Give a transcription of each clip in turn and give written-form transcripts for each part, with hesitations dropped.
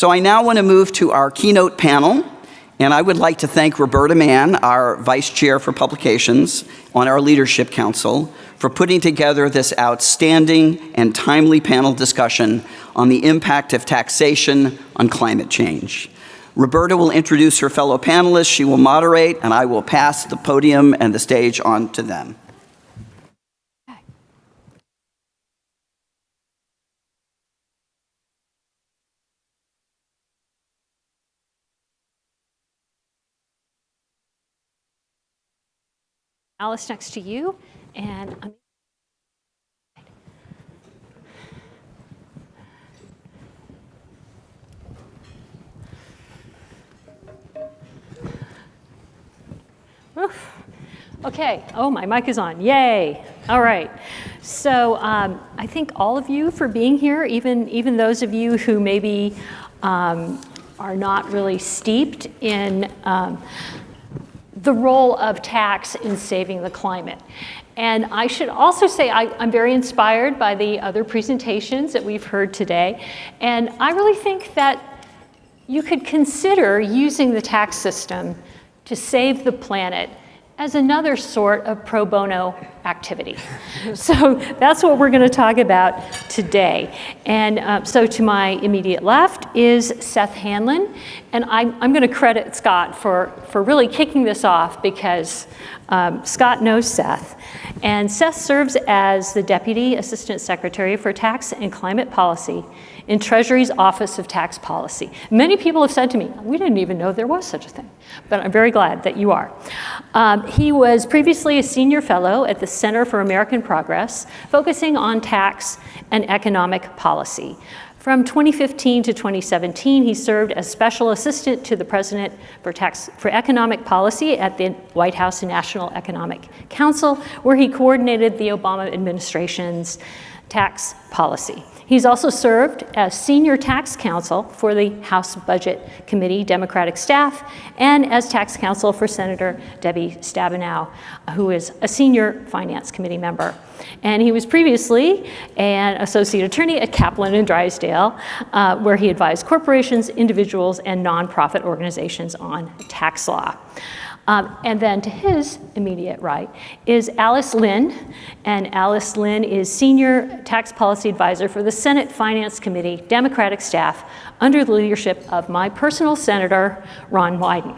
So I now want to move to our keynote panel, and I would like to thank Roberta Mann, our Vice Chair for Publications on our Leadership Council, for putting together this outstanding and timely panel discussion on the impact of taxation on climate change. Roberta will introduce her fellow panelists, she will moderate, and I will pass the podium and the stage on to them. Alice next to you, and I'm okay. Oh, my mic is on. Yay. All right. So I thank all of you for being here, even those of you who maybe are not really steeped in the role of tax in saving the climate. And I should also say I'm very inspired by the other presentations that we've heard today. And I really think that you could consider using the tax system to save the planet as another sort of pro bono activity. So that's what we're going to talk about today. And so to my immediate left is Seth Hanlon. And I'm going to credit Scott for really kicking this off because Scott knows Seth. And Seth serves as the Deputy Assistant Secretary for Tax and Climate Policy in Treasury's Office of Tax Policy. Many people have said to me, we didn't even know there was such a thing, but I'm very glad that you are. He was previously a senior fellow at the Center for American Progress, focusing on tax and economic policy. From 2015 to 2017, he served as special assistant to the president for economic policy at the White House National Economic Council, where he coordinated the Obama administration's tax policy. He's also served as senior tax counsel for the House Budget Committee Democratic staff and as tax counsel for Senator Debbie Stabenow, who is a senior finance committee member. And he was previously an associate attorney at Kaplan and Drysdale, where he advised corporations, individuals, and nonprofit organizations on tax law. And then to his immediate right is Alice Lin, and Alice Lin is Senior Tax Policy Advisor for the Senate Finance Committee, Democratic staff, under the leadership of my personal senator, Ron Wyden.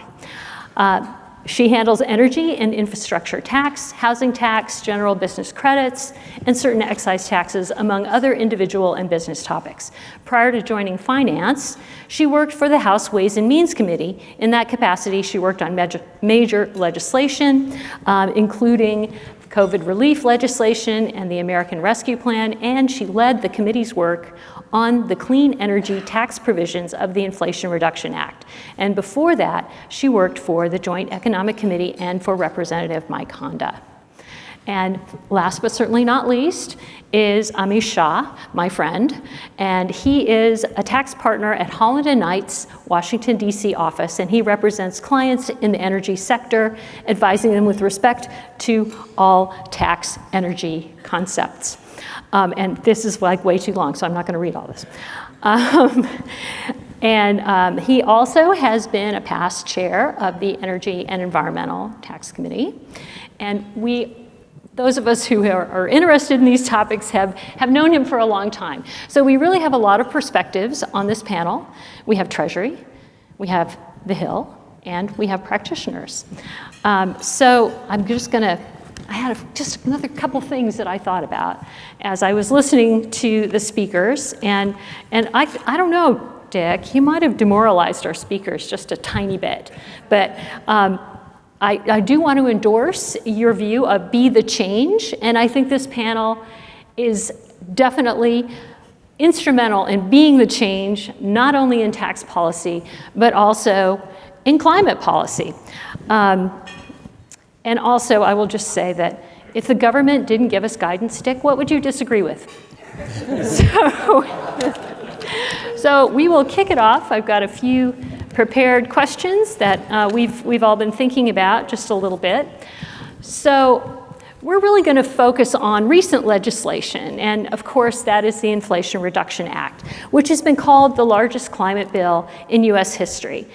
She handles energy and infrastructure tax, housing tax, general business credits, and certain excise taxes, among other individual and business topics. Prior to joining finance, she worked for the House Ways and Means Committee. In that capacity, she worked on major legislation, including COVID relief legislation and the American Rescue Plan, and she led the committee's work on the clean energy tax provisions of the Inflation Reduction Act. And before that, she worked for the Joint Economic Committee and for Representative Mike Honda. And last but certainly not least is Amish Shah, my friend, and he is a tax partner at Holland & Knight's Washington, D.C. office, and he represents clients in the energy sector, advising them with respect to all tax energy concepts. And this is like way too long, so I'm not going to read all this. He also has been a past chair of the Energy and Environmental Tax Committee. And those of us who are interested in these topics have known him for a long time. So we really have a lot of perspectives on this panel. We have Treasury, we have the Hill, and we have practitioners. So I'm just going to I had just another couple things that I thought about as I was listening to the speakers. And I don't know, Dick, you might have demoralized our speakers just a tiny bit. But I do want to endorse your view of be the change. And I think this panel is definitely instrumental in being the change, not only in tax policy, but also in climate policy. And also, I will just say that if the government didn't give us guidance, Dick, what would you disagree with? So we will kick it off. I've got a few prepared questions that we've all been thinking about just a little bit. So we're really going to focus on recent legislation, and of course that is the Inflation Reduction Act, which has been called the largest climate bill in US history.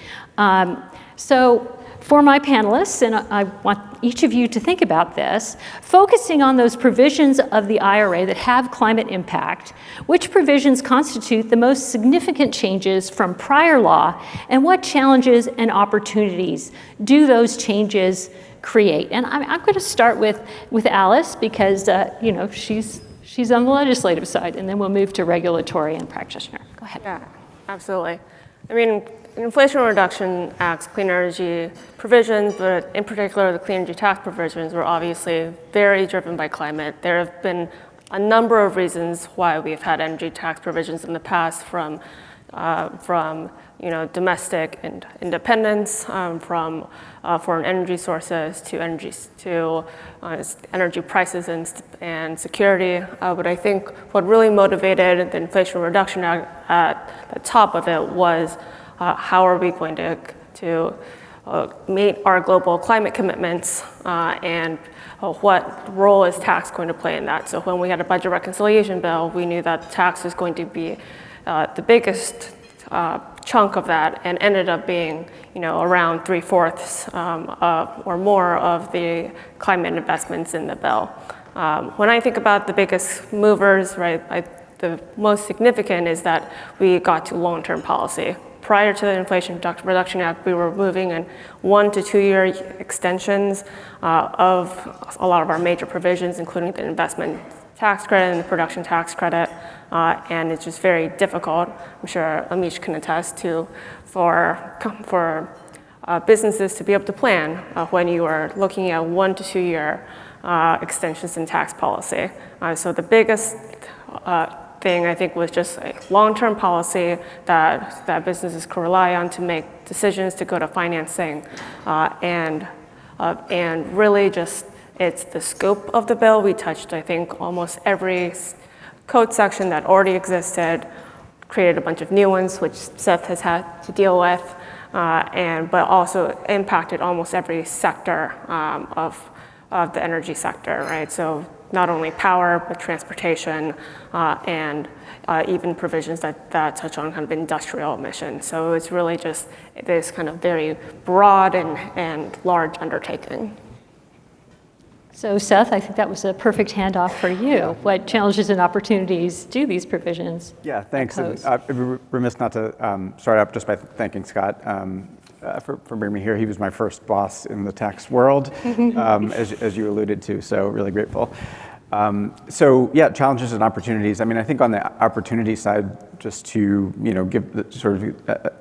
So for my panelists, and I want each of you to think about this, focusing on those provisions of the IRA that have climate impact, which provisions constitute the most significant changes from prior law, and what challenges and opportunities do those changes create? And I'm going to start with Alice because you know, she's on the legislative side, and then we'll move to regulatory and practitioner. Go ahead. Yeah, absolutely. I mean, the Inflation Reduction Act's clean energy provisions, but in particular the clean energy tax provisions, were obviously very driven by climate. There have been a number of reasons why we've had energy tax provisions in the past, from you know, domestic independence, from foreign energy sources to energy prices and security. But I think what really motivated the Inflation Reduction Act at the top of it was how are we going to meet our global climate commitments, and what role is tax going to play in that? So when we had a budget reconciliation bill, we knew that tax was going to be the biggest chunk of that, and ended up being, you know, around 3/4 or more of the climate investments in the bill. When I think about the biggest movers, right, the most significant is that we got to long-term policy. Prior to the Inflation Reduction Act, we were moving in 1 to 2 year extensions of a lot of our major provisions, including the investment tax credit and the production tax credit, and it's just very difficult, I'm sure Amish can attest to, for businesses to be able to plan when you are looking at 1 to 2 year extensions in tax policy. So the biggest thing, I think, was just a long-term policy that businesses could rely on to make decisions to go to financing, and really just it's the scope of the bill. We touched, I think, almost every code section that already existed, created a bunch of new ones, which Seth has had to deal with, but also impacted almost every sector of the energy sector, right? So not only power, but transportation, and even provisions that touch on kind of industrial emissions. So it's really just this kind of very broad and large undertaking. So Seth, I think that was a perfect handoff for you. Yeah. What challenges and opportunities do these provisions Yeah, thanks. pose? I'd be remiss not to start out just by thanking Scott for bringing me here. He was my first boss in the tax world, as you alluded to, so really grateful. So yeah, challenges and opportunities. I mean, I think on the opportunity side, just to give the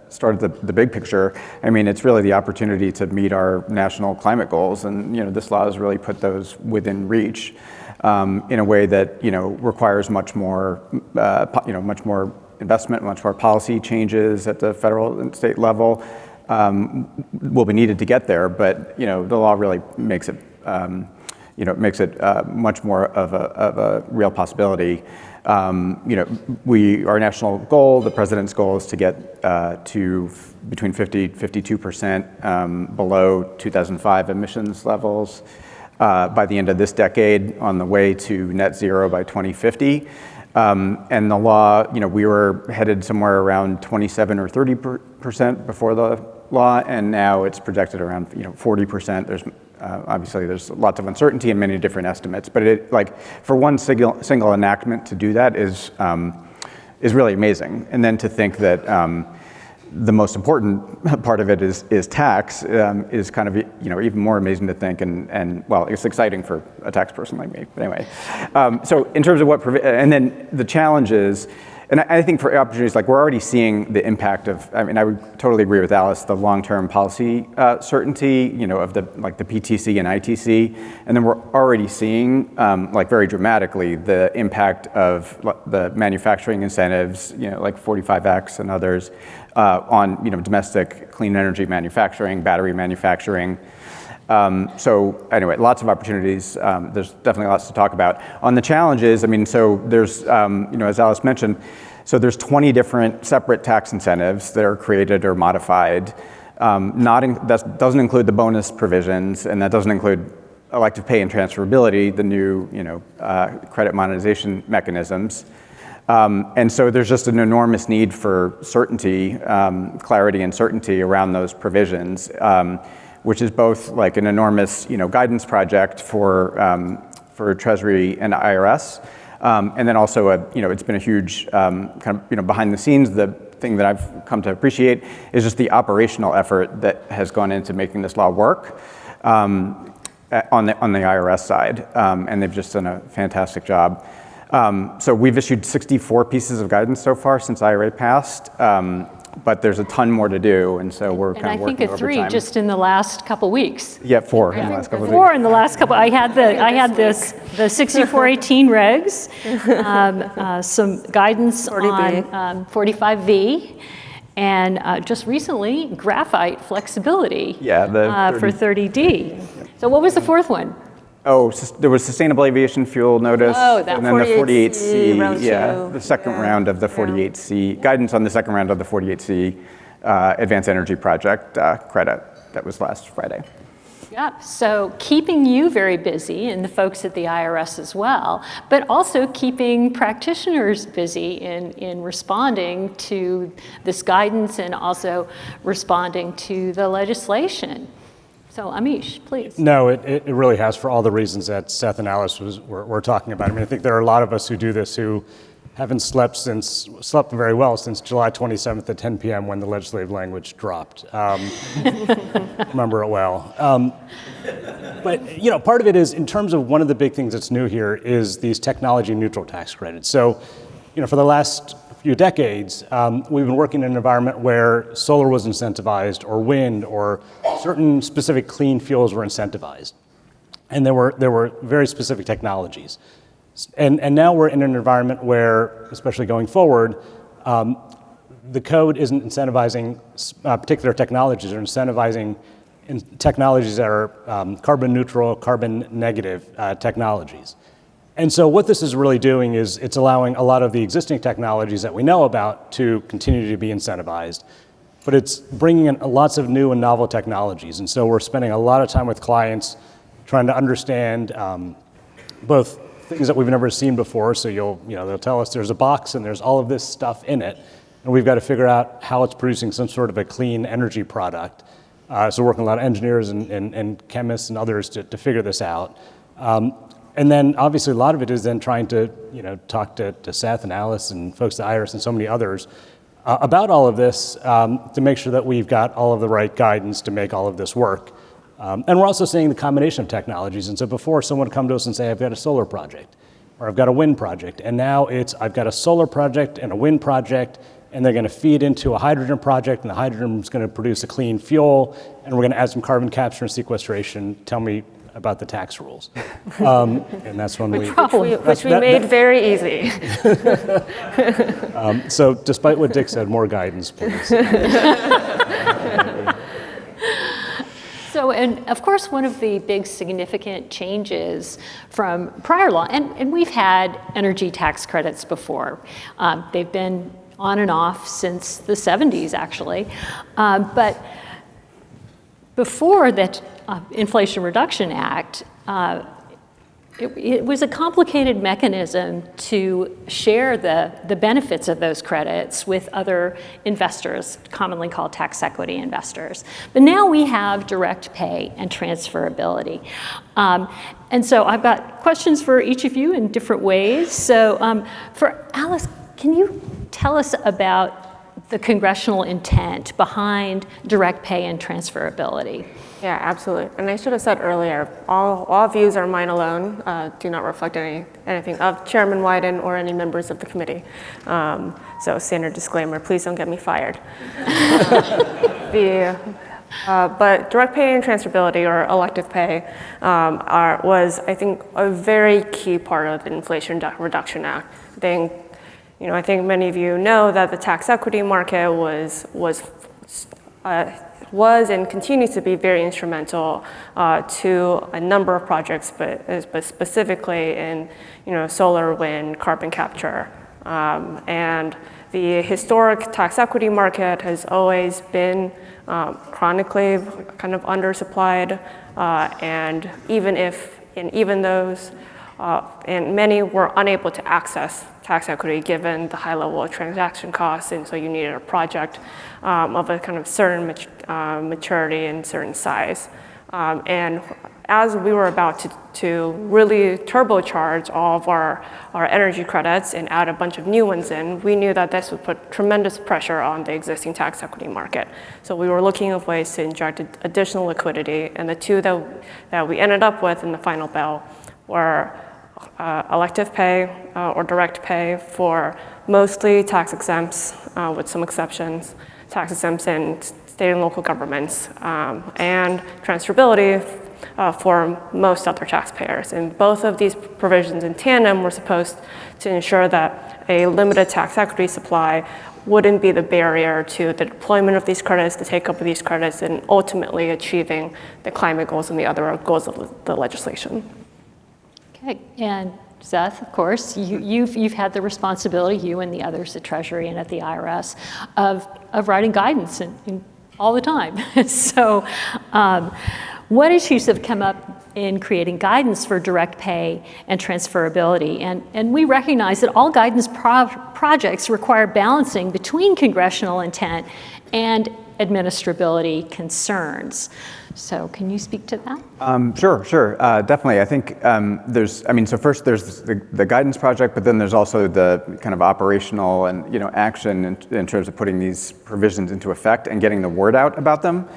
start at the big picture. I mean, it's really the opportunity to meet our national climate goals, and this law has really put those within reach in a way that requires much more much more investment, much more policy changes at the federal and state level. Will be needed to get there, but the law really makes it. Makes it much more of a real possibility. Our national goal, the president's goal, is to get to between 50-52% below 2005 emissions levels by the end of this decade, on the way to net zero by 2050. And the law, we were headed somewhere around 27 or 30% before the law, and now it's projected around 40%. There's obviously there's lots of uncertainty and many different estimates, but for one single enactment to do that is really amazing. And then to think that the most important part of it is tax is kind of even more amazing to think, and well, it's exciting for a tax person like me. But anyway, so in terms of and then the challenges. And I think for opportunities, we're already seeing the impact of, I would totally agree with Alice, the long-term policy certainty, of the PTC and ITC. And then we're already seeing, very dramatically, the impact of the manufacturing incentives, like 45X and others, on, domestic clean energy manufacturing, battery manufacturing. So anyway, lots of opportunities. There's definitely lots to talk about. On the challenges, so there's, as Alice mentioned, so there's 20 different separate tax incentives that are created or modified. That doesn't include the bonus provisions, and that doesn't include elective pay and transferability, the new credit monetization mechanisms. And so there's just an enormous need for certainty, clarity and certainty around those provisions, which is both like an enormous guidance project for Treasury and IRS, and then also it's been a huge kind of behind the scenes. The thing that I've come to appreciate is just the operational effort that has gone into making this law work. On the IRS side, and they've just done a fantastic job. So we've issued 64 pieces of guidance so far since IRA passed, but there's a ton more to do, and so we're kind of working overtime. And I think of 3 just in the last couple weeks. Yeah, 4 in the last couple of weeks. 4 in the last couple. I had the 6418 regs, some guidance 40B. on 45V. And just recently, graphite flexibility for 30D. So what was the 4th one? Oh, there was Sustainable Aviation Fuel Notice, Oh, that and then the 48C, 48C, round two. the second round of the 48C, guidance on the second round of the 48C Advanced Energy Project credit that was last Friday. Yep, so keeping you very busy and the folks at the IRS as well, but also keeping practitioners busy in responding to this guidance and also responding to the legislation. So Amish, please. No, it really has, for all the reasons that Seth and Alice were talking about. I mean, I think there are a lot of us who do this who haven't slept very well since July 27th at 10 p.m. when the legislative language dropped. Remember it well. But part of it is, in terms of one of the big things that's new here is these technology neutral tax credits. So, for the last few decades, we've been working in an environment where solar was incentivized, or wind, or certain specific clean fuels were incentivized. And there were very specific technologies. And now we're in an environment where, especially going forward, the code isn't incentivizing particular technologies, or incentivizing technologies that are carbon neutral, carbon negative technologies. And so what this is really doing is it's allowing a lot of the existing technologies that we know about to continue to be incentivized, but it's bringing in lots of new and novel technologies. And so we're spending a lot of time with clients trying to understand both things that we've never seen before. So they'll tell us there's a box and there's all of this stuff in it, and we've got to figure out how it's producing some sort of a clean energy product. So we're working with a lot of engineers and chemists and others to figure this out. And then obviously a lot of it is then trying to talk to Seth and Alice and folks at IRS and so many others about all of this to make sure that we've got all of the right guidance to make all of this work. And we're also seeing the combination of technologies. And so before, someone would come to us and say, I've got a solar project, or I've got a wind project. And now it's, I've got a solar project and a wind project, and they're going to feed into a hydrogen project, and the hydrogen is going to produce a clean fuel, and we're going to add some carbon capture and sequestration. Tell me about the tax rules. And that's when which we made very easy. So despite what Dick said, more guidance, please. So, and of course, one of the big significant changes from prior law, and we've had energy tax credits before. They've been on and off since the 70s, actually. But before that Inflation Reduction Act, it was a complicated mechanism to share the benefits of those credits with other investors, commonly called tax equity investors. But now we have direct pay and transferability. And so I've got questions for each of you in different ways. So for Alice, can you tell us about the congressional intent behind direct pay and transferability? Yeah, absolutely. And I should have said earlier, all views are mine alone, do not reflect anything of Chairman Wyden or any members of the committee. So standard disclaimer, please don't get me fired. But direct pay and transferability, or elective pay, was, I think, a very key part of the Inflation Reduction Act. I think many of you know that the tax equity market was and continues to be very instrumental to a number of projects, but specifically in solar, wind, carbon capture, and the historic tax equity market has always been chronically kind of undersupplied, and even those, and many were unable to access tax equity given the high level of transaction costs, and so you needed a project of a kind of certain maturity and certain size. And as we were about to really turbocharge all of our energy credits and add a bunch of new ones in, we knew that this would put tremendous pressure on the existing tax equity market. So we were looking at ways to inject additional liquidity, and the two that we ended up with in the final bill were elective pay or direct pay for mostly tax exempts, with some exceptions, tax exempts in state and local governments, and transferability for most other taxpayers. And both of these provisions in tandem were supposed to ensure that a limited tax equity supply wouldn't be the barrier to the deployment of these credits, the take up of these credits, and ultimately achieving the climate goals and the other goals of the legislation. Okay, and Seth, of course, you've had the responsibility, you and the others at Treasury and at the IRS, of writing guidance and all the time. So what issues have come up in creating guidance for direct pay and transferability? And we recognize that all guidance projects require balancing between congressional intent and administrability concerns. So can you speak to that? Sure, definitely. I think so first there's the guidance project, but then there's also the kind of operational and, action in terms of putting these provisions into effect and getting the word out about them,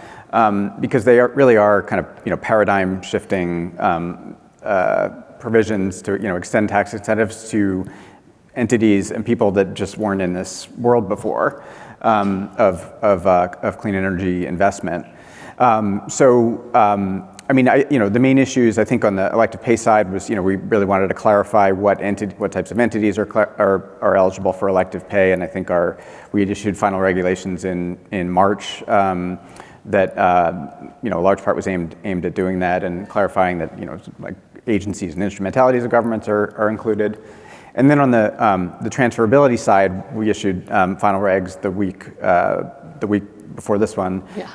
because they really are kind of, paradigm shifting provisions to, extend tax incentives to entities and people that just weren't in this world before of clean energy investment. The main issues I think on the elective pay side was, we really wanted to clarify what types of entities are eligible for elective pay, and I think we had issued final regulations in March that a large part was aimed at doing that and clarifying that like agencies and instrumentalities of governments are included. And then on the transferability side, we issued final regs the week before this one. Yeah.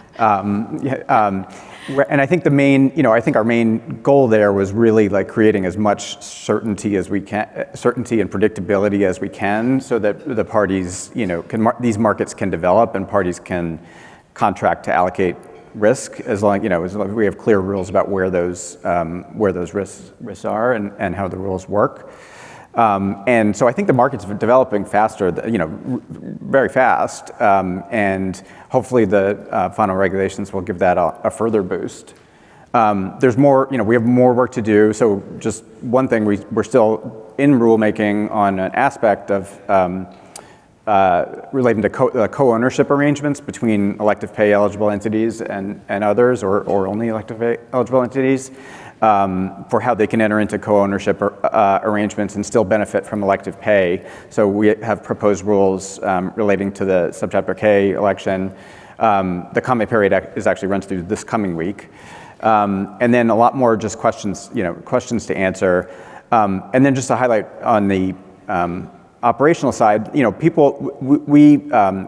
And I think our main goal there was really like creating as much certainty as we can, certainty and predictability as we can, so that the parties, these markets can develop and parties can contract to allocate risk as long as we have clear rules about where those risks are and how the rules work. And so I think the market's developing faster, very fast, and hopefully the final regulations will give that a further boost. There's more, we have more work to do. So just one thing, we're still in rulemaking on an aspect of relating to co-ownership arrangements between elective pay eligible entities and others, or only elective pay eligible entities. For how they can enter into co-ownership arrangements and still benefit from elective pay. So we have proposed rules relating to the Subchapter K election. The comment period runs through this coming week. And then a lot more just questions to answer. And then just to highlight on the operational side, we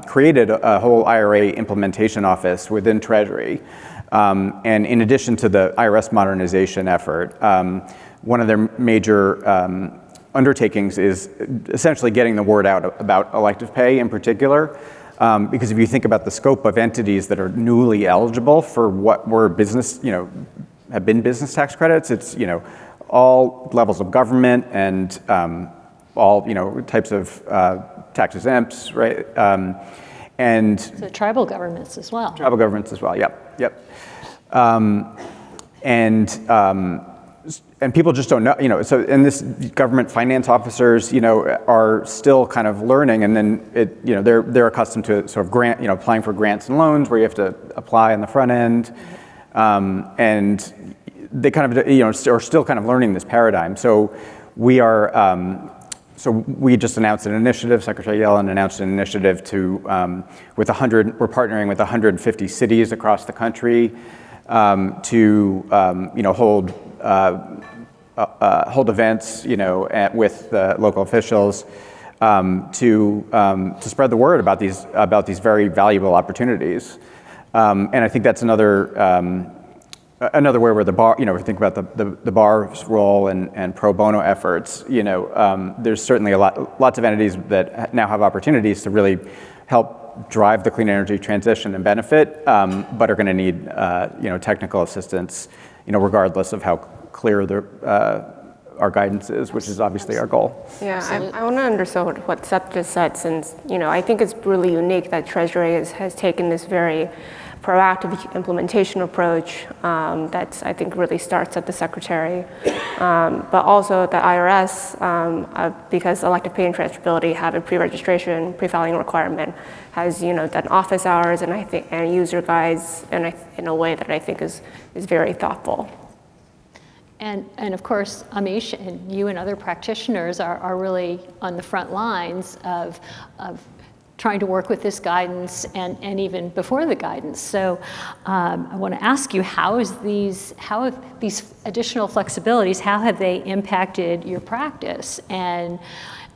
created a whole IRA implementation office within Treasury. And in addition to the IRS modernization effort, one of their major undertakings is essentially getting the word out about elective pay in particular. Because if you think about the scope of entities that are newly eligible for what were have been business tax credits, it's, all levels of government and all, types of tax exempts, right? And So tribal governments as well. Tribal governments as well, yep. And people just don't know, so, and this government finance officers, are still kind of learning, and then they're accustomed to sort of applying for grants and loans where you have to apply on the front end. And they kind of, are still kind of learning this paradigm. So we are, so we just announced an initiative, Secretary Yellen announced an initiative to, we're partnering with 150 cities across the country to, hold events, with local officials to spread the word about these very valuable opportunities. And I think that's another way where the bar, if you think about the bar's role and pro bono efforts, there's certainly lots of entities that now have opportunities to really help drive the clean energy transition and benefit, but are going to need technical assistance, regardless of how clear our guidance is, which is obviously our goal. Yeah, I want to understand what Seth just said, since I think it's really unique that Treasury has taken this very proactive implementation approach that I think really starts at the Secretary, but also the IRS, because elective pay and transferability have a pre-registration, pre-filing requirement, has done office hours and user guides in a way that I think is very thoughtful. And of course, Amish and you and other practitioners are really on the front lines of trying to work with this guidance and even before the guidance. So I want to ask you, how have these additional flexibilities, how have they impacted your practice? And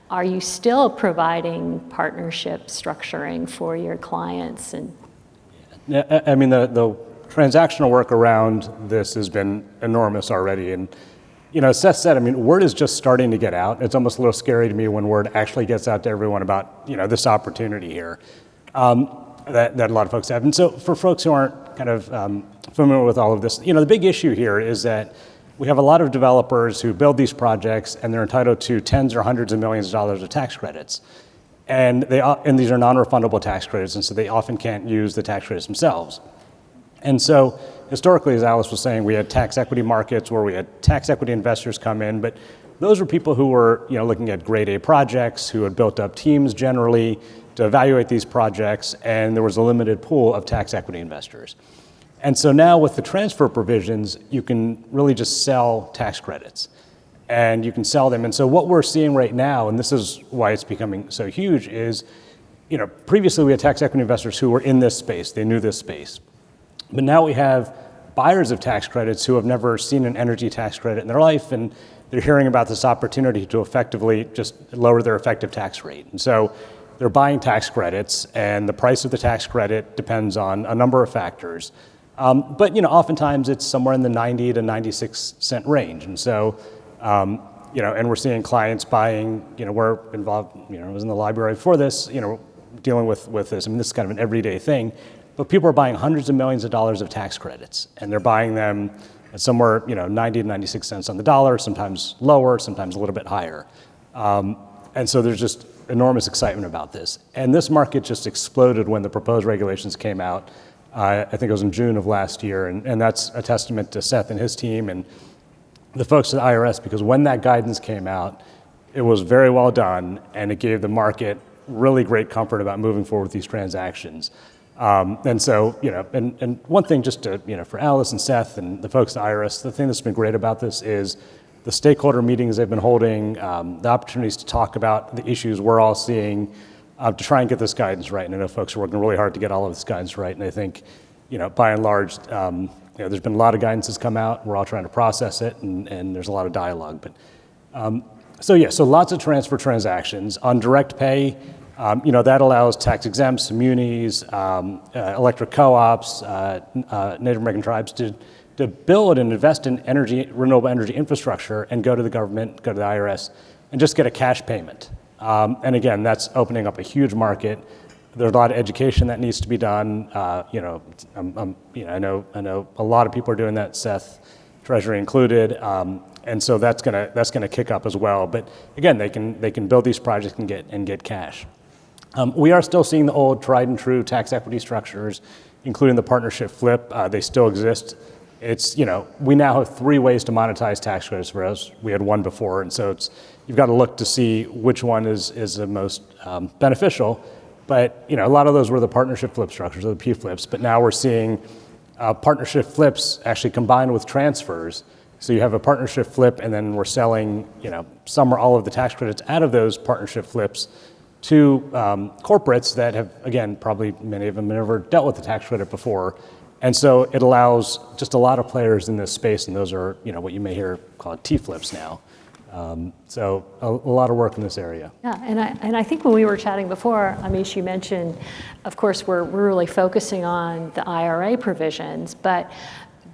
are you still providing partnership structuring for your clients? And I mean, the transactional work around this has been enormous already. And, as Seth said, I mean, word is just starting to get out. It's almost a little scary to me when word actually gets out to everyone about, this opportunity here that a lot of folks have. And so for folks who aren't kind of familiar with all of this, the big issue here is that we have a lot of developers who build these projects and they're entitled to tens or hundreds of millions of dollars of tax credits. And these are non-refundable tax credits, and so they often can't use the tax credits themselves. And so historically, as Alice was saying, we had tax equity markets where we had tax equity investors come in, but those were people who were looking at grade A projects, who had built up teams generally to evaluate these projects, and there was a limited pool of tax equity investors. And so now with the transfer provisions, you can really just sell tax credits, and you can sell them. And so what we're seeing right now, and this is why it's becoming so huge, is previously we had tax equity investors who were in this space, they knew this space. But now we have buyers of tax credits who have never seen an energy tax credit in their life, and they're hearing about this opportunity to effectively just lower their effective tax rate. And so they're buying tax credits, and the price of the tax credit depends on a number of factors. But oftentimes it's somewhere in the 90 to 96 cent range. And so, and we're seeing clients buying, we're involved, I was in the library before this, dealing with this. I mean, this is kind of an everyday thing. But people are buying hundreds of millions of dollars of tax credits, and they're buying them at somewhere, 90 to 96 cents on the dollar, sometimes lower, sometimes a little bit higher. And so there's just enormous excitement about this. And this market just exploded when the proposed regulations came out. I think it was in June of last year, and that's a testament to Seth and his team and the folks at the IRS, because when that guidance came out, it was very well done, and it gave the market really great comfort about moving forward with these transactions. And so, and one thing just to, for Alice and Seth and the folks at IRS, the thing that's been great about this is the stakeholder meetings they've been holding, the opportunities to talk about the issues we're all seeing to try and get this guidance right. And I know folks are working really hard to get all of this guidance right. And I think, by and large, there's been a lot of guidance that's come out. We're all trying to process it, and there's a lot of dialogue. But so lots of transfer transactions. On direct pay, that allows tax exempts, munis, electric co-ops, Native American tribes to build and invest in renewable energy infrastructure and go to the government, go to the IRS, and just get a cash payment. And again, that's opening up a huge market. There's a lot of education that needs to be done. I know a lot of people are doing that, Seth, Treasury included. And so that's gonna kick up as well. But again, they can build these projects and get cash. We are still seeing the old tried and true tax equity structures, including the partnership flip. They still exist. It's, we now have 3 ways to monetize tax credits for us. We had 1 before, and so you've got to look to see which one is the most beneficial. But, a lot of those were the partnership flip structures, or the P flips, but now we're seeing partnership flips actually combined with transfers. So you have a partnership flip, and then we're selling, some or all of the tax credits out of those partnership flips to corporates that have, again, probably many of them have never dealt with the tax credit before. And so it allows just a lot of players in this space, and those are, what you may hear called T-flips now. So a lot of work in this area. Yeah, and I think when we were chatting before, Amish, you mentioned, of course, we're really focusing on the IRA provisions, but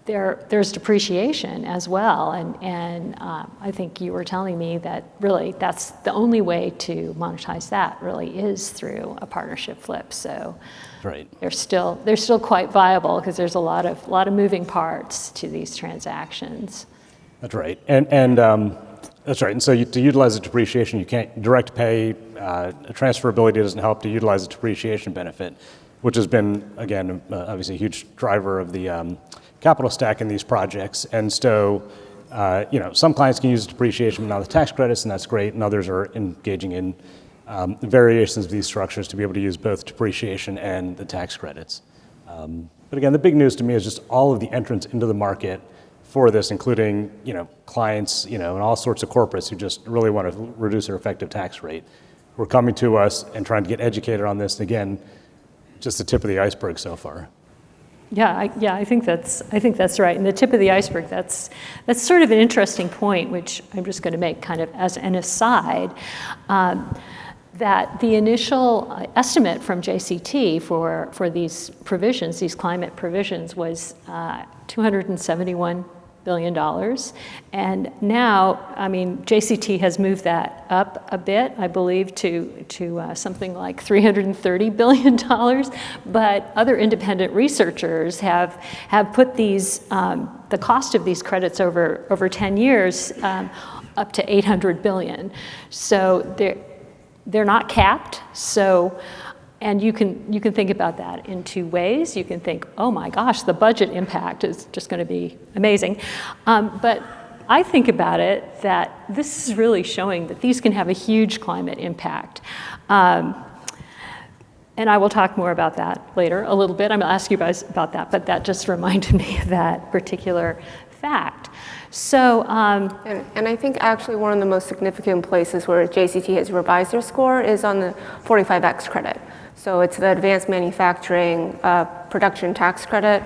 there's depreciation as well, and I think you were telling me that really that's the only way to monetize that really is through a partnership flip. So Right. they're still quite viable because there's a lot of moving parts to these transactions. That's right. And that's right. And so to utilize the depreciation, you can't direct pay. Transferability doesn't help to utilize the depreciation benefit, which has been, again, obviously a huge driver of the capital stack in these projects. And so, some clients can use depreciation but not the tax credits, and that's great. And others are engaging in variations of these structures to be able to use both depreciation and the tax credits. But again, the big news to me is just all of the entrants into the market for this, including clients, and all sorts of corporates who just really want to reduce their effective tax rate, who are coming to us and trying to get educated on this. And again, just the tip of the iceberg so far. Yeah, I think that's right. And the tip of the iceberg, that's sort of an interesting point, which I'm just going to make kind of as an aside, that the initial estimate from JCT for these provisions, these climate provisions, was $271 billion. And now, JCT has moved that up a bit, I believe, to something like $330 billion. But other independent researchers have put these, the cost of these credits over 10 years up to $800 billion. So they're not capped. So, and you can think about that in two ways. You can think, oh my gosh, the budget impact is just going to be amazing. But I think about it that this is really showing that these can have a huge climate impact. And I will talk more about that later a little bit. I'm going to ask you guys about that, but that just reminded me of that particular fact. So, and I think actually one of the most significant places where JCT has revised their score is on the 45X credit. So it's the advanced manufacturing production tax credit.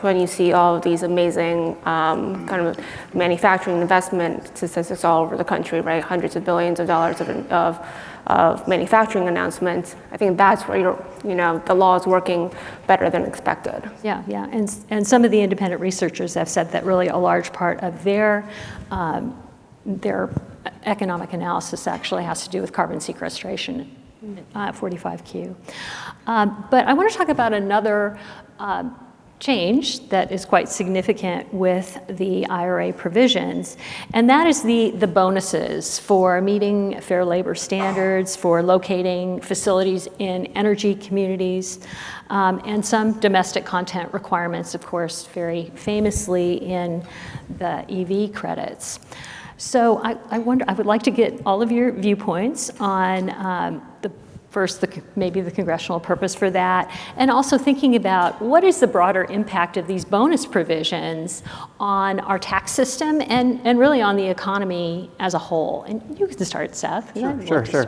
When you see all of these amazing kind of manufacturing investment statistics all over the country, right? Hundreds of billions of dollars of manufacturing announcements. I think that's where the law is working better than expected. Yeah, and some of the independent researchers have said that really a large part of their economic analysis actually has to do with carbon sequestration. 45Q. But I want to talk about another change that is quite significant with the IRA provisions, and that is the bonuses for meeting fair labor standards, for locating facilities in energy communities, and some domestic content requirements, of course, very famously in the EV credits. So I would like to get all of your viewpoints on maybe the congressional purpose for that, and also thinking about what is the broader impact of these bonus provisions on our tax system and really on the economy as a whole. And you can start, Seth. Sure.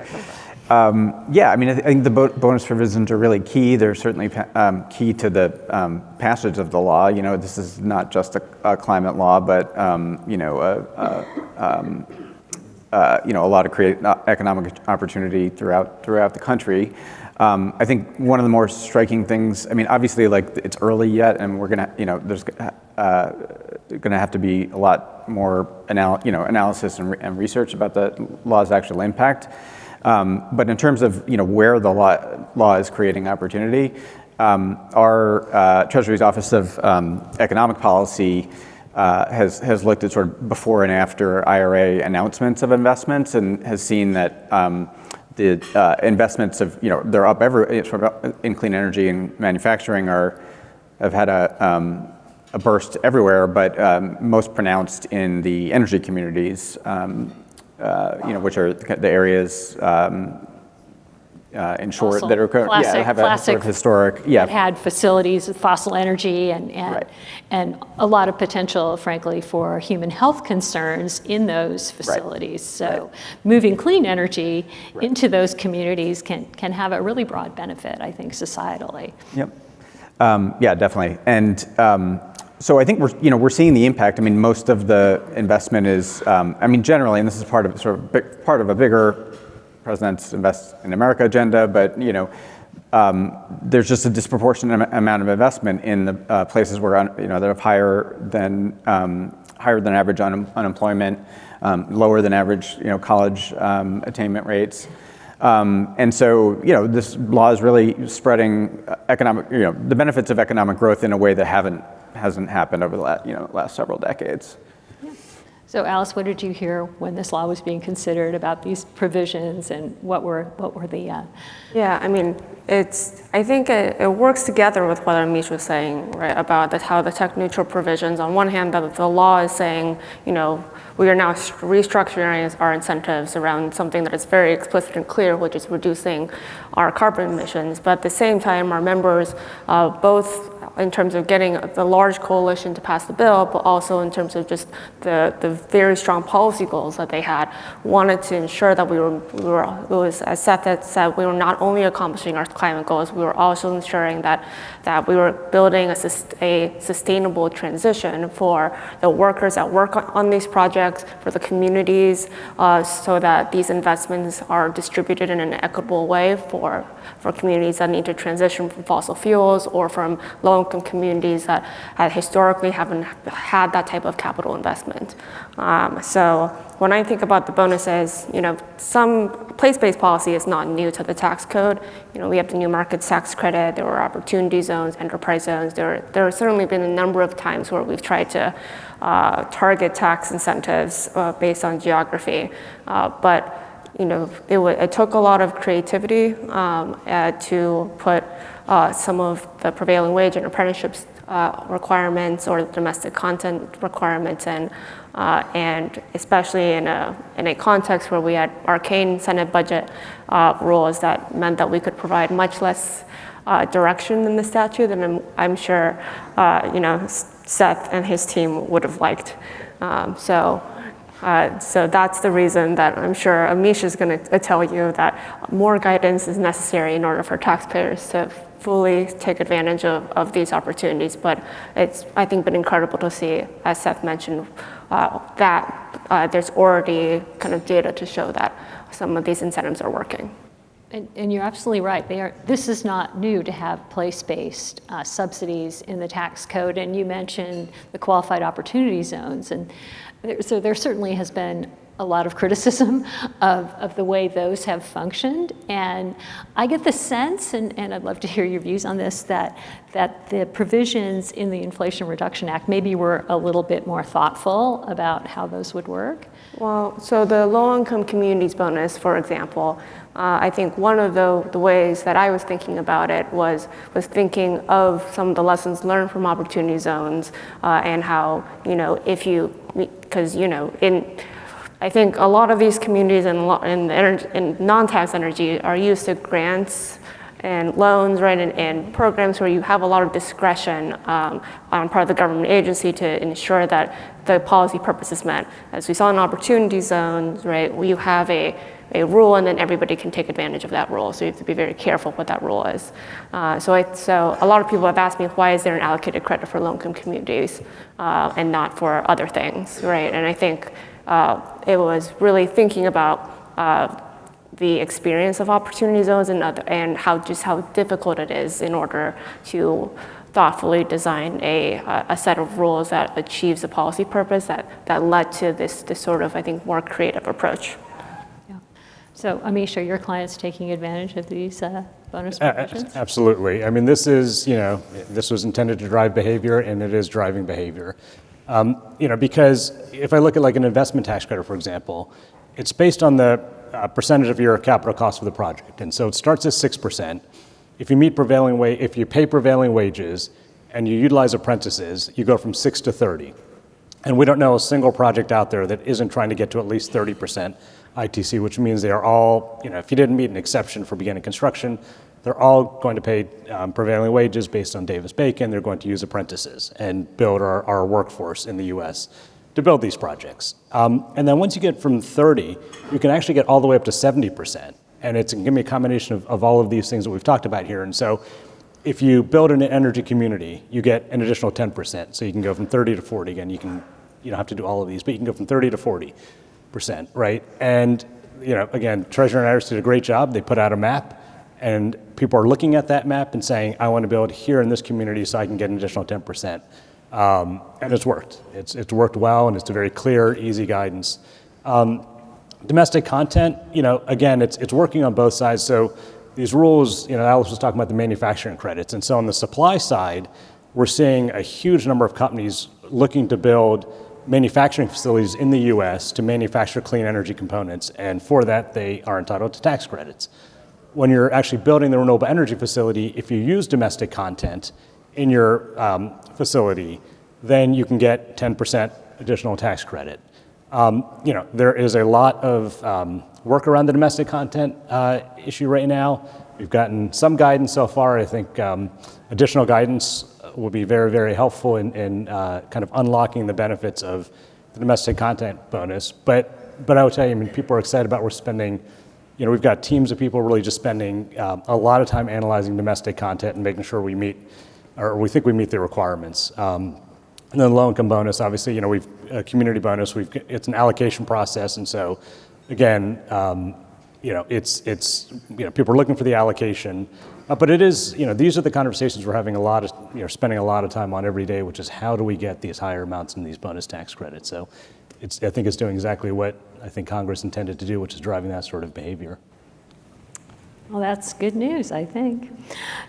I think the bonus provisions are really key. They're certainly key to the passage of the law. This is not just a climate law, but a lot of economic opportunity throughout the country. I think one of the more striking things, obviously, it's early yet, and we're there's gonna have to be a lot more analysis and research about the law's actual impact. But in terms of where the law is creating opportunity, our Treasury's Office of Economic Policy has looked at sort of before and after IRA announcements of investments, and has seen that the investments they're up in clean energy and manufacturing have had a burst everywhere, but most pronounced in the energy communities, which are the areas in short Also, that are have a sort of historic that had facilities with fossil energy and Right. and a lot of potential, frankly, for human health concerns in those facilities. So moving clean energy into those communities can have a really broad benefit, I think, societally. Yep. Yeah, definitely. And So I think we're seeing the impact. I mean, most of the investment is, generally, and this is part of part of a bigger President's Invest in America agenda, but there's just a disproportionate amount of investment in the places where that have higher than average unemployment, lower than average college attainment rates. And so, this law is really spreading the benefits of economic growth in a way that hasn't happened over the last several decades. So Alice, what did you hear when this law was being considered about these provisions, and what were the? Yeah, I mean, I think it works together with what Amish was saying, right, about how the tech neutral provisions, on one hand, the law is saying, we are now restructuring our incentives around something that is very explicit and clear, which is reducing our carbon emissions. But at the same time, our members, both in terms of getting the large coalition to pass the bill, but also in terms of just the very strong policy goals that they had, wanted to ensure that it was, as Seth had said, we were not only accomplishing our climate goals, we were also ensuring that we were building a sustainable transition for the workers that work on these projects, for the communities, so that these investments are distributed in an equitable way for communities that need to transition from fossil fuels, or from low-income communities that historically haven't had that type of capital investment. So when I think about the bonuses, some place-based policy is not new to the tax code. We have the new market tax credit, there were opportunity zones, enterprise zones. There have certainly been a number of times where we've tried to target tax incentives based on geography, but it took a lot of creativity to put some of the prevailing wage and apprenticeships requirements or domestic content requirements in, and especially in a context where we had arcane Senate budget rules that meant that we could provide much less direction in the statute than I'm sure Seth and his team would have liked. So that's the reason that I'm sure Amish is going to tell you that more guidance is necessary in order for taxpayers to fully take advantage of these opportunities. But it's, I think, been incredible to see, as Seth mentioned, that there's already kind of data to show that some of these incentives are working. And you're absolutely right. This is not new to have place-based subsidies in the tax code. And you mentioned the qualified opportunity zones. And so there certainly has been a lot of criticism of the way those have functioned. And I get the sense, and I'd love to hear your views on this, that the provisions in the Inflation Reduction Act maybe were a little bit more thoughtful about how those would work. Well, so the low-income communities bonus, for example, I think one of the ways that I was thinking about it was thinking of some of the lessons learned from opportunity zones, and how, I think a lot of these communities in non-tax energy are used to grants and loans, right, and programs where you have a lot of discretion on part of the government agency to ensure that the policy purpose is met. As we saw in opportunity zones, right, you have a rule and then everybody can take advantage of that rule. So you have to be very careful what that rule is. So a lot of people have asked me, why is there an allocated credit for low-income communities and not for other things, right? And I think it was really thinking about the experience of opportunity zones and how difficult it is in order to thoughtfully design a set of rules that achieves the policy purpose that led to this sort of, I think, more creative approach. Yeah. So, Amish, are your clients taking advantage of these bonus provisions? Absolutely. I mean, this was intended to drive behavior, and it is driving behavior. Because if I look at like an investment tax credit, for example, it's based on the percentage of your capital cost for the project. And so it starts at 6%. If you pay prevailing wages and you utilize apprentices, you go from 6 to 30. And we don't know a single project out there that isn't trying to get to at least 30% ITC, which means they are all, if you didn't meet an exception for beginning construction, they're all going to pay prevailing wages based on Davis-Bacon. They're going to use apprentices and build our workforce in the US to build these projects. And then once you get from 30, you can actually get all the way up to 70%. And it's going to be a combination of all of these things that we've talked about here. And so if you build an energy community, you get an additional 10%. So you can go from 30 to 40. Again, you don't have to do all of these, but you can go from 30 to 40%, right? And again, Treasurer and Iris did a great job. They put out a map, and people are looking at that map and saying, I want to build here in this community so I can get an additional 10%. And it's worked. It's worked well, and it's a very clear, easy guidance. Domestic content, again, it's working on both sides. So these rules, Alice was talking about the manufacturing credits. And so on the supply side, we're seeing a huge number of companies looking to build manufacturing facilities in the US to manufacture clean energy components. And for that, they are entitled to tax credits. When you're actually building the renewable energy facility, if you use domestic content in your facility, then you can get 10% additional tax credit. There is a lot of work around the domestic content issue right now. We've gotten some guidance so far. I think additional guidance will be very, very helpful in kind of unlocking the benefits of the domestic content bonus. But I would tell you, people are excited about we're spending, we've got teams of people really just spending a lot of time analyzing domestic content and making sure we think we meet the requirements. And then low-income bonus, obviously, we've a community bonus. It's an allocation process, and so again, it's people are looking for the allocation, but it is these are the conversations we're having spending a lot of time on every day, which is how do we get these higher amounts in these bonus tax credits. So I think it's doing exactly what I think Congress intended to do, which is driving that sort of behavior. Well, that's good news, I think.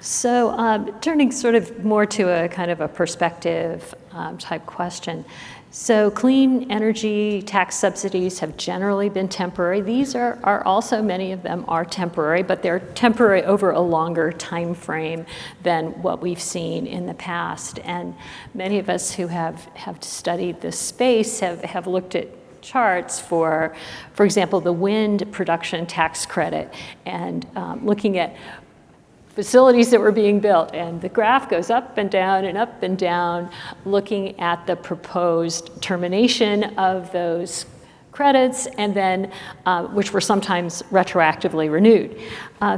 So turning sort of more to a kind of a perspective type question. So clean energy tax subsidies have generally been temporary. These are also, many of them are temporary, but they're temporary over a longer time frame than what we've seen in the past. And many of us who have studied this space have looked at charts for example, the wind production tax credit, and looking at facilities that were being built, and the graph goes up and down, looking at the proposed termination of those credits, and then which were sometimes retroactively renewed.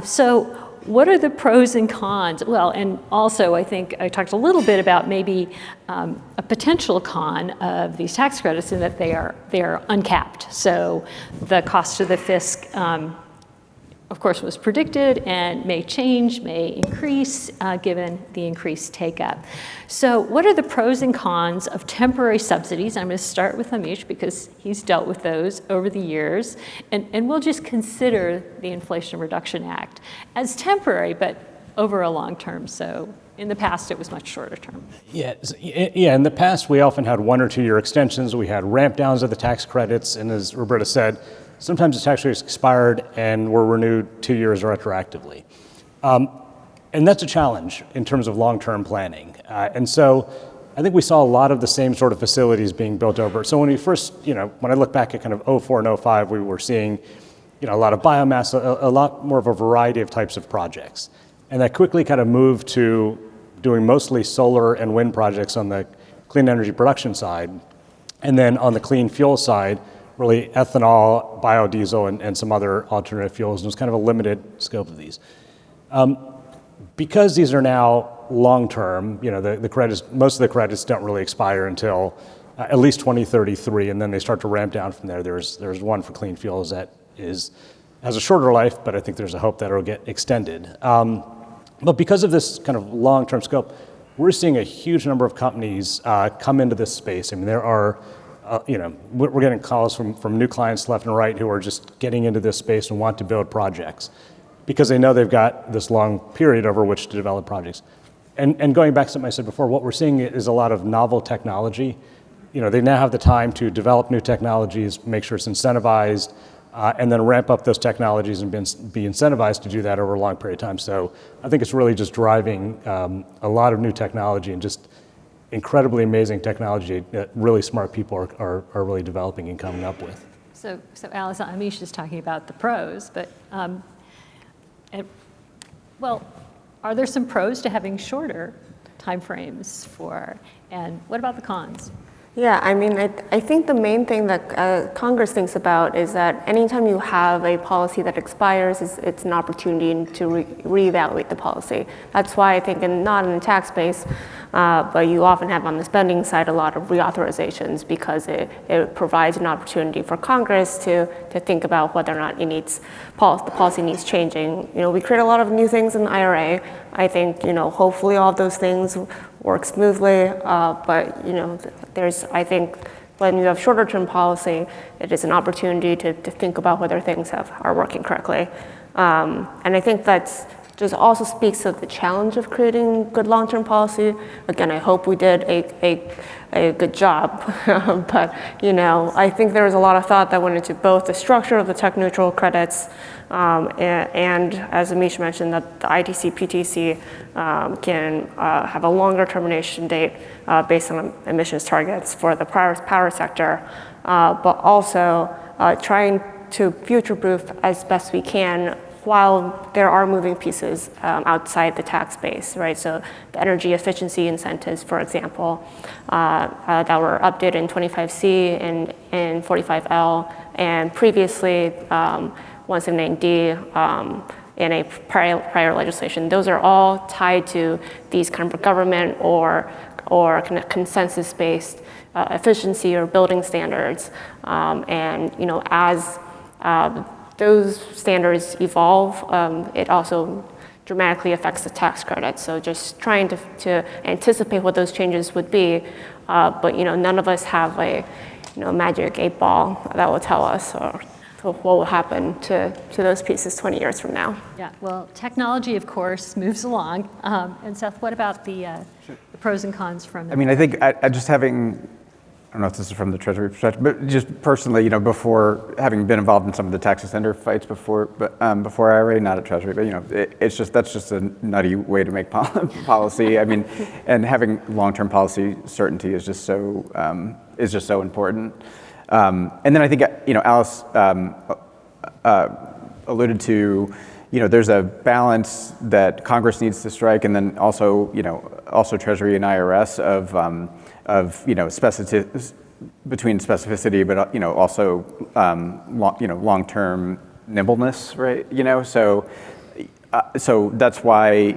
So what are the pros and cons? Well, and also I think I talked a little bit about maybe a potential con of these tax credits in that they are uncapped. So the cost to the fisc, of course, was predicted and may change, may increase given the increased take-up. So what are the pros and cons of temporary subsidies? I'm going to start with Amish because he's dealt with those over the years. And we'll just consider the Inflation Reduction Act as temporary, but over a long term. So in the past, it was much shorter term. Yeah, in the past, we often had 1 or 2 year extensions. We had ramp downs of the tax credits. And as Roberta said, sometimes the tax credits expired and were renewed 2 years retroactively. And that's a challenge in terms of long-term planning. And so I think we saw a lot of the same sort of facilities being built over. So when we first, when I look back at kind of 04 and 05, we were seeing, a lot of biomass, a lot more of a variety of types of projects. And that quickly kind of moved to doing mostly solar and wind projects on the clean energy production side. And then on the clean fuel side, really ethanol, biodiesel, and some other alternative fuels. And it was kind of a limited scope of these. Because these are now long-term, the credits, most of the credits don't really expire until at least 2033, and then they start to ramp down from there. There's one for clean fuels that has a shorter life, but I think there's a hope that it'll get extended. But because of this kind of long-term scope, we're seeing a huge number of companies come into this space. I mean, there are we're getting calls from new clients left and right who are just getting into this space and want to build projects because they know they've got this long period over which to develop projects. And going back to something I said before, what we're seeing is a lot of novel technology. They now have the time to develop new technologies, make sure it's incentivized, and then ramp up those technologies and be incentivized to do that over a long period of time. So I think it's really just driving a lot of new technology and just incredibly amazing technology that really smart people are really developing and coming up with. So Alice, Amish is talking about the pros, but are there some pros to having shorter timeframes and what about the cons? Yeah, I mean, I think the main thing that Congress thinks about is that anytime you have a policy that expires, it's an opportunity to reevaluate the policy. That's why I think, not in the tax base, but you often have on the spending side a lot of reauthorizations, because it provides an opportunity for Congress to think about whether or not the policy needs changing. We create a lot of new things in the IRA. I think, hopefully all of those things work smoothly, but I think when you have shorter term policy, it is an opportunity to think about whether things are working correctly. And I think that's just also speaks of the challenge of creating good long-term policy. Again, I hope we did a good job, but I think there was a lot of thought that went into both the structure of the tech neutral credits, and as Amish mentioned, that the ITC, PTC can have a longer termination date based on emissions targets for the power sector, but also trying to future-proof as best we can while there are moving pieces outside the tax base, right? So the energy efficiency incentives, for example, that were updated in 25C and 45L, and previously 179D in a prior legislation. Those are all tied to these kind of government or kind of consensus-based efficiency or building standards. And as those standards evolve, it also dramatically affects the tax credit. So just trying to anticipate what those changes would be, but none of us have a magic 8-ball that will tell us what will happen to those pieces 20 years from now. Yeah, well, technology, of course, moves along. And Seth, what about the pros and cons from it? I mean, I think I just having, I don't know if this is from the Treasury perspective, but just personally, before having been involved in some of the tax extender fights before IRA, not at Treasury, but that's just a nutty way to make policy. I mean, and having long-term policy certainty is just so important. And then I think Alice alluded to, there's a balance that Congress needs to strike, and then also Treasury and IRS of between specificity, but also long-term nimbleness, right? So that's why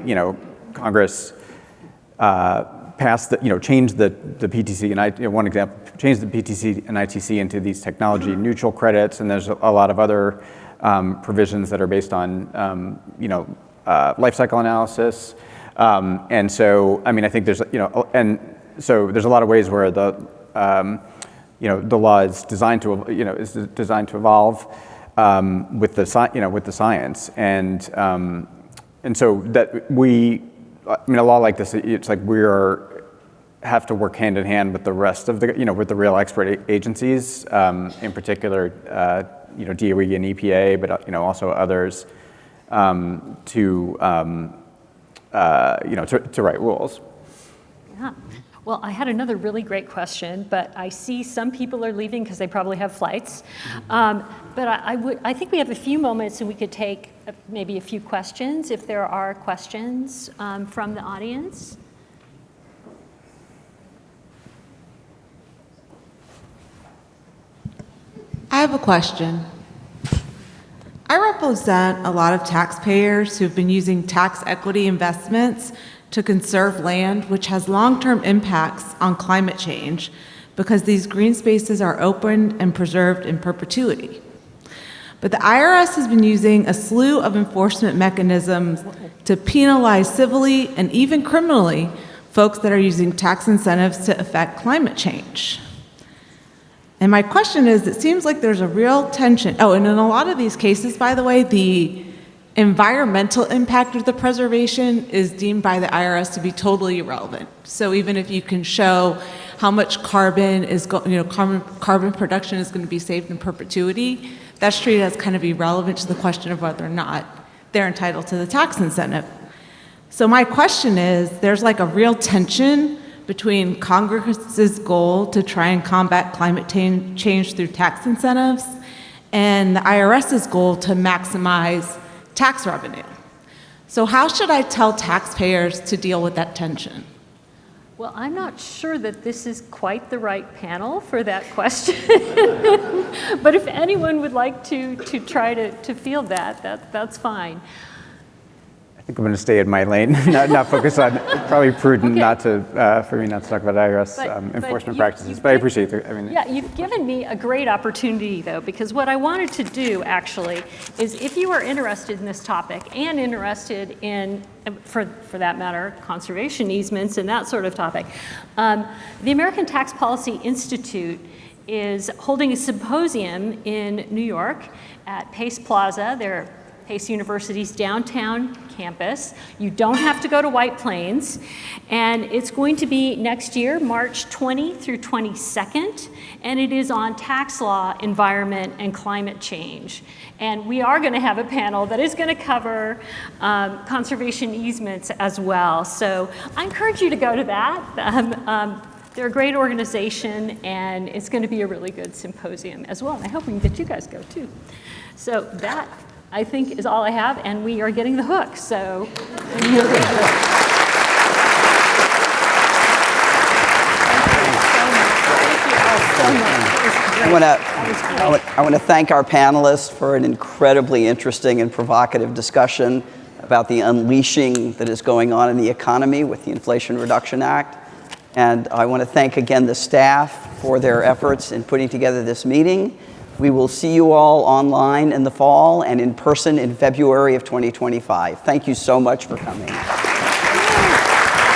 Congress passed changed the PTC and one example, changed the PTC and ITC into these technology neutral credits, and there's a lot of other provisions that are based on life cycle analysis, and so I mean I think there's and so there's a lot of ways where the law is designed to evolve with the science, and so that a law like this, it's like have to work hand in hand with the rest of with the real expert agencies, in particular DOE and EPA, but also others, to write rules. Yeah. Well, I had another really great question, but I see some people are leaving because they probably have flights. But I think we have a few moments and we could take maybe a few questions if there are questions from the audience. I have a question. I represent a lot of taxpayers who've been using tax equity investments to conserve land, which has long-term impacts on climate change because these green spaces are opened and preserved in perpetuity. But the IRS has been using a slew of enforcement mechanisms to penalize civilly and even criminally folks that are using tax incentives to affect climate change. And my question is, it seems like there's a real tension. Oh, and in a lot of these cases, by the way, the environmental impact of the preservation is deemed by the IRS to be totally irrelevant. So even if you can show how much carbon is, carbon production is going to be saved in perpetuity, that's treated as kind of irrelevant to the question of whether or not they're entitled to the tax incentive. So my question is, there's like a real tension between Congress's goal to try and combat climate change through tax incentives and the IRS's goal to maximize tax revenue. So how should I tell taxpayers to deal with that tension? Well, I'm not sure that this is quite the right panel for that question. But if anyone would like to try to field that's fine. I think I'm going to stay in my lane, not focus on, probably prudent Okay. not to, for me not to talk about IRS But enforcement you- practices, you've but I given- appreciate it. I mean, Yeah, you've given me a great opportunity, though, because what I wanted to do, actually, is if you are interested in this topic and interested in, for that matter, conservation easements and that sort of topic, the American Tax Policy Institute is holding a symposium in New York at Pace Plaza, their Pace University's downtown campus. You don't have to go to White Plains. And it's going to be next year, March 20 through 22nd. And it is on tax law, environment, and climate change. And we are going to have a panel that is going to cover conservation easements as well. So I encourage you to go to that. They're a great organization, and it's going to be a really good symposium as well. And I hope we can get you guys to go, too. So that, I think, is all I have, and we are getting the hook, so. I want to thank our panelists for an incredibly interesting and provocative discussion about the unleashing that is going on in the economy with the Inflation Reduction Act. And I want to thank again the staff for their efforts in putting together this meeting. We will see you all online in the fall and in person in February of 2025. Thank you so much for coming.